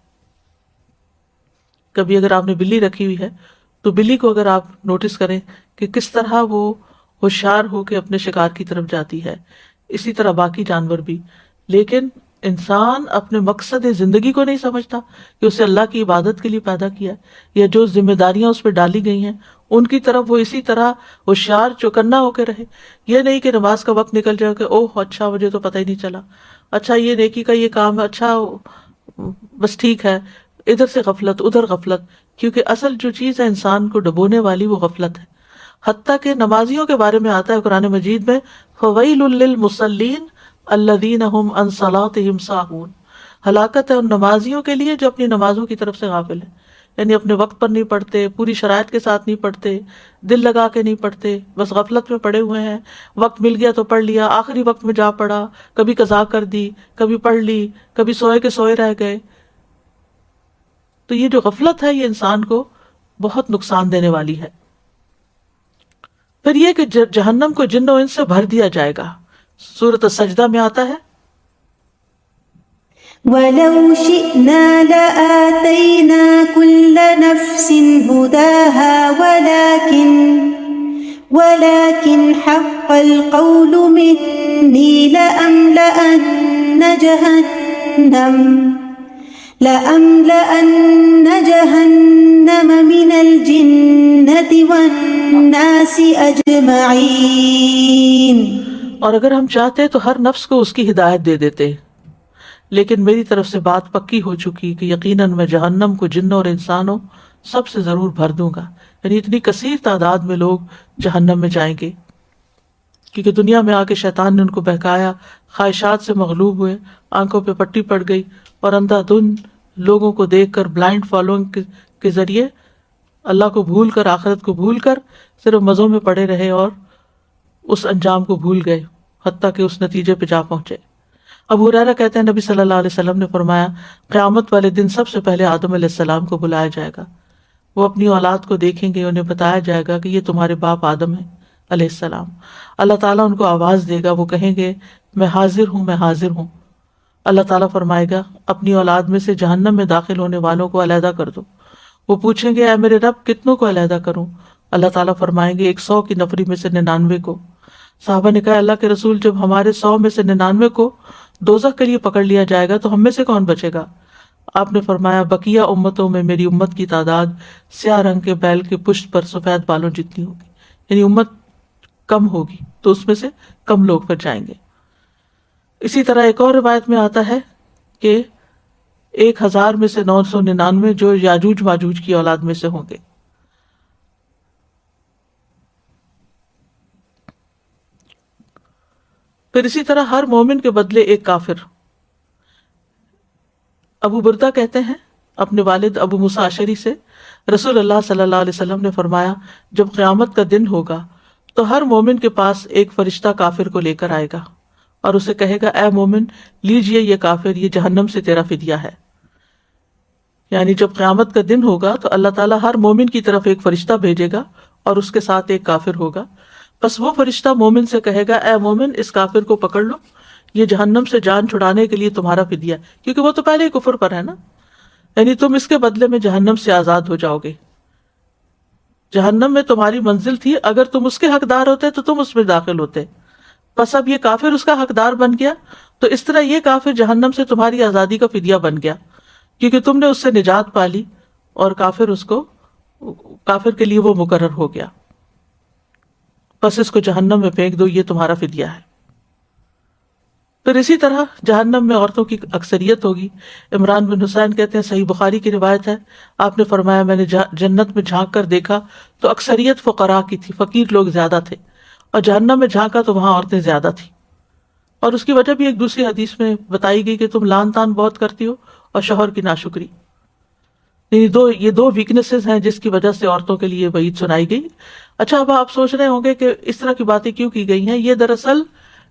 کبھی اگر آپ نے بلی رکھی ہوئی ہے تو بلی کو اگر آپ نوٹس کریں کہ کس طرح وہ ہوشیار ہو کے اپنے شکار کی طرف جاتی ہے، اسی طرح باقی جانور بھی. لیکن انسان اپنے مقصد زندگی کو نہیں سمجھتا کہ اسے اللہ کی عبادت کے لیے پیدا کیا ہے، یا جو ذمہ داریاں اس پہ ڈالی گئی ہیں ان کی طرف وہ اسی طرح ہوشیار چوکنا ہو کے رہے. یہ نہیں کہ نماز کا وقت نکل جائے کہ اوہ اچھا مجھے تو پتہ ہی نہیں چلا، اچھا یہ نیکی کا یہ کام ہے، اچھا بس ٹھیک ہے، ادھر سے غفلت ادھر غفلت. کیونکہ اصل جو چیز ہے انسان کو ڈبونے والی وہ غفلت ہے. حتیٰ کہ نمازیوں کے بارے میں آتا ہے قرآن مجید میں فَوَيْلٌ لِّلْمُصَلِّينَ الَّذِينَ هُمْ عَن صَلَاتِهِمْ سَاهُونَ. ہلاکت ہے ان نمازیوں کے لیے جو اپنی نمازوں کی طرف سے غافل ہیں، یعنی اپنے وقت پر نہیں پڑھتے، پوری شرائط کے ساتھ نہیں پڑھتے، دل لگا کے نہیں پڑھتے، بس غفلت میں پڑے ہوئے ہیں. وقت مل گیا تو پڑھ لیا، آخری وقت میں جا پڑا، کبھی قضا کر دی، کبھی پڑھ لی، کبھی سوئے کے سوئے رہ گئے. تو یہ جو غفلت ہے یہ انسان کو بہت نقصان دینے والی ہے. پھر یہ کہ جہنم کو جن و انس سے بھر دیا جائے گا. سورۃ السجدہ میں آتا ہے وَلَوْ شِئْنَا لَآتَيْنَا كُلَّ نَفْسٍ هُدَاهَا وَلَكِنْ حَقَّ الْقَوْلُ مِنِّي لَأَمْلَأَنَّ جَهَنَّمَ مِنَ الْجِنَّةِ وَالنَّاسِ أَجْمَعِينَ. اور اگر ہم چاہتے تو ہر نفس کو اس کی ہدایت دے دیتے، لیکن میری طرف سے بات پکی ہو چکی کہ یقیناً میں جہنم کو جنوں اور انسانوں سب سے ضرور بھر دوں گا. یعنی اتنی کثیر تعداد میں لوگ جہنم میں جائیں گے، کیونکہ دنیا میں آ کے شیطان نے ان کو بہکایا، خواہشات سے مغلوب ہوئے، آنکھوں پہ پٹی پڑ گئی اور اندھا دھند لوگوں کو دیکھ کر بلائنڈ فالوئنگ کے ذریعے اللہ کو بھول کر، آخرت کو بھول کر صرف مزوں میں پڑے رہے اور اس انجام کو بھول گئے، حتیٰ کہ اس نتیجے پہ جا پہنچے. ابو ہریرہ کہتے ہیں نبی صلی اللہ علیہ وسلم نے فرمایا قیامت والے دن سب سے پہلے آدم علیہ السلام کو بلایا جائے گا. وہ اپنی اولاد کو دیکھیں گے، انہیں بتایا جائے گا کہ یہ تمہارے باپ آدم ہے علیہ السلام. اللہ تعالیٰ ان کو آواز دے گا، وہ کہیں گے میں حاضر ہوں، میں حاضر ہوں. اللہ تعالیٰ فرمائے گا اپنی اولاد میں سے جہنم میں داخل ہونے والوں کو علیحدہ کر دو. وہ پوچھیں گے اے میرے رب کتنوں کو علیحدہ کروں؟ اللہ تعالیٰ فرمائیں گے 100 کی نفری میں سے 99 کو. صحابہ نے کہا اللہ کے رسول جب ہمارے 100 میں سے 99 کو دوزخ کے لیے پکڑ لیا جائے گا تو ہم میں سے کون بچے گا؟ آپ نے فرمایا بقیہ امتوں میں میری امت کی تعداد سیاہ رنگ کے بیل کے پشت پر سفید بالوں جتنی ہوگی. یعنی امت کم ہوگی تو اس میں سے کم لوگ پھر جائیں گے. اسی طرح ایک اور روایت میں آتا ہے کہ 1000 میں سے 999 جو یاجوج ماجوج کی اولاد میں سے ہوں گے. پھر اسی طرح ہر مومن کے بدلے ایک کافر. ابو بردہ کہتے ہیں اپنے والد ابو موسیٰ اشعری سے رسول اللہ صلی اللہ علیہ وسلم نے فرمایا جب قیامت کا دن ہوگا تو ہر مومن کے پاس ایک فرشتہ کافر کو لے کر آئے گا اور اسے کہے گا اے مومن لیجئے یہ کافر، یہ جہنم سے تیرا فدیہ ہے. یعنی جب قیامت کا دن ہوگا تو اللہ تعالیٰ ہر مومن کی طرف ایک فرشتہ بھیجے گا اور اس کے ساتھ ایک کافر ہوگا. بس وہ فرشتہ مومن سے کہے گا اے مومن اس کافر کو پکڑ لو، یہ جہنم سے جان چھڑانے کے لیے تمہارا فدیہ، کیونکہ وہ تو پہلے ہی کفر پر ہے نا. یعنی تم اس کے بدلے میں جہنم سے آزاد ہو جاؤ گے. جہنم میں تمہاری منزل تھی، اگر تم اس کے حقدار ہوتے تو تم اس میں داخل ہوتے، بس اب یہ کافر اس کا حقدار بن گیا تو اس طرح یہ کافر جہنم سے تمہاری آزادی کا فدیہ بن گیا، کیونکہ تم نے اس سے نجات پا لی اور کافر کے لیے وہ مقرر ہو گیا. بس اس کو جہنم میں پھینک دو، یہ تمہارا فدیہ ہے. پھر اسی طرح جہنم میں عورتوں کی اکثریت ہوگی. عمران بن حسین کہتے ہیں صحیح بخاری کی روایت ہے آپ نے فرمایا میں نے جنت میں جھانک کر دیکھا تو اکثریت فقراء کی تھی، فقیر لوگ زیادہ تھے، اور جہنم میں جھانکا تو وہاں عورتیں زیادہ تھیں. اور اس کی وجہ بھی ایک دوسری حدیث میں بتائی گئی کہ تم لان تان بہت کرتی ہو اور شوہر کی ناشکری. یہ دو ویکنیسز ہیں جس کی وجہ سے عورتوں کے لیے وعید سنائی گئی. اچھا اب آپ سوچ رہے ہوں گے کہ اس طرح کی باتیں کیوں کی گئی ہیں. یہ دراصل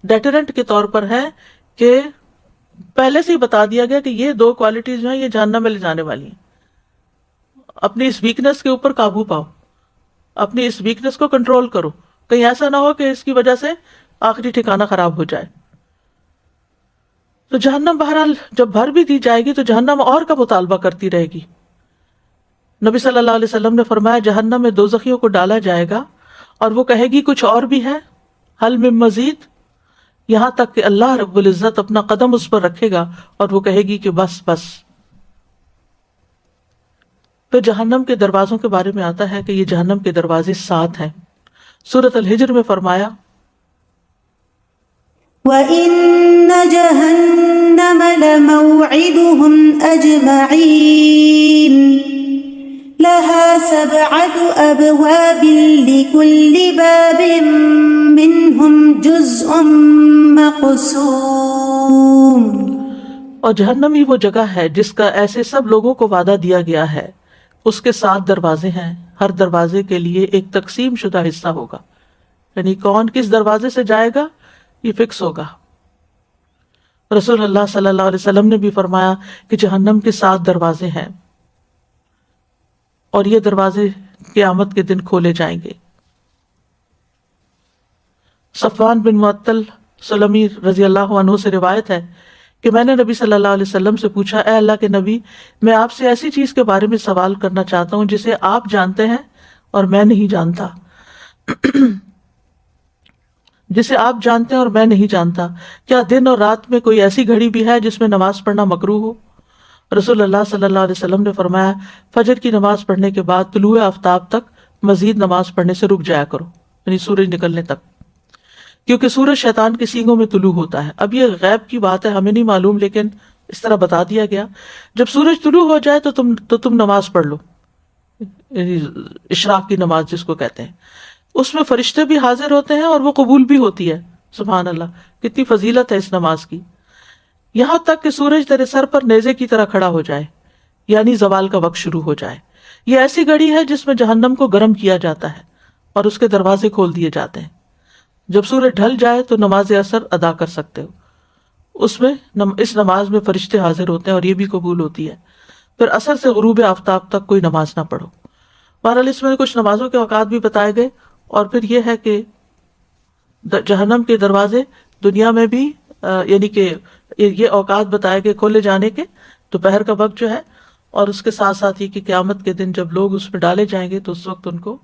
ڈیٹرنٹ کے طور پر ہے کہ پہلے سے ہی بتا دیا گیا کہ یہ دو کوالٹیز جو ہیں یہ جہنم میں لے جانے والی ہیں. اپنی اس ویکنس کے اوپر قابو پاؤ، اپنی اس ویکنس کو کنٹرول کرو، کہیں ایسا نہ ہو کہ اس کی وجہ سے آخری ٹھکانہ خراب ہو جائے. تو جہنم بہرحال جب بھر بھی دی جائے گی تو جہنم اور کا مطالبہ کرتی رہے گی. نبی صلی اللہ علیہ وسلم نے فرمایا جہنم میں دوزخیوں کو ڈالا جائے گا اور وہ کہے گی کچھ اور بھی ہے، حل من مزید، یہاں تک کہ اللہ رب العزت اپنا قدم اس پر رکھے گا اور وہ کہے گی کہ بس بس. پھر جہنم کے دروازوں کے بارے میں آتا ہے کہ یہ جہنم کے دروازے 7 ہیں. سورۃ الحجر میں فرمایا وَإِنَّ جَهَنَّمَ لَمَوْعِدُهُمْ أَجْمَعِينَ لَهَا 7 أَبْوَابٍ لِكُلِّ بَابٍ مِّنْهُمْ جُزْءٌ مَّقْسُومٌ. اور جہنم ہی وہ جگہ ہے جس کا ایسے سب لوگوں کو وعدہ دیا گیا ہے. اس کے 7 دروازے ہیں، ہر دروازے کے لیے ایک تقسیم شدہ حصہ ہوگا. یعنی کون کس دروازے سے جائے گا یہ فکس ہوگا. رسول اللہ صلی اللہ علیہ وسلم نے بھی فرمایا کہ جہنم کے 7 دروازے ہیں اور یہ دروازے قیامت کے دن کھولے جائیں گے. صفوان بن معطل سلمی رضی اللہ عنہ سے روایت ہے کہ میں نے نبی صلی اللہ علیہ وسلم سے پوچھا، اے اللہ کے نبی، میں آپ سے ایسی چیز کے بارے میں سوال کرنا چاہتا ہوں جسے آپ جانتے ہیں اور میں نہیں جانتا جسے آپ جانتے ہیں اور میں نہیں جانتا، کیا دن اور رات میں کوئی ایسی گھڑی بھی ہے جس میں نماز پڑھنا مکروہ ہو؟ رسول اللہ صلی اللہ علیہ وسلم نے فرمایا، فجر کی نماز پڑھنے کے بعد طلوع آفتاب تک مزید نماز پڑھنے سے رک جایا کرو، یعنی سورج نکلنے تک، کیونکہ سورج شیطان کے سینگوں میں طلوع ہوتا ہے۔ اب یہ غیب کی بات ہے، ہمیں نہیں معلوم، لیکن اس طرح بتا دیا گیا، جب سورج طلوع ہو جائے تو تم نماز پڑھ لو، یعنی اشراق کی نماز جس کو کہتے ہیں۔ اس میں فرشتے بھی حاضر ہوتے ہیں اور وہ قبول بھی ہوتی ہے۔ سبحان اللہ، کتنی فضیلت ہے اس نماز کی۔ یہاں تک کہ سورج تیرے سر پر نیزے کی طرح کھڑا ہو جائے، یعنی زوال کا وقت شروع ہو جائے۔ یہ ایسی گھڑی ہے جس میں جہنم کو گرم کیا جاتا ہے اور اس کے دروازے کھول دیے جاتے ہیں۔ جب سورج ڈھل جائے تو نماز عصر ادا کر سکتے ہو۔ اس نماز میں فرشتے حاضر ہوتے ہیں اور یہ بھی قبول ہوتی ہے۔ پھر عصر سے غروب آفتاب تک کوئی نماز نہ پڑھو۔ بہرحال اس میں کچھ نمازوں کے اوقات بھی بتائے گئے، اور پھر یہ ہے کہ جہنم کے دروازے دنیا میں بھی یعنی کہ یہ اوقات بتائے گئے کھولے جانے کے، دوپہر کا وقت جو ہے، اور اس کے ساتھ ساتھ یہ کہ قیامت کے دن جب لوگ اس میں ڈالے جائیں گے تو اس وقت ان کو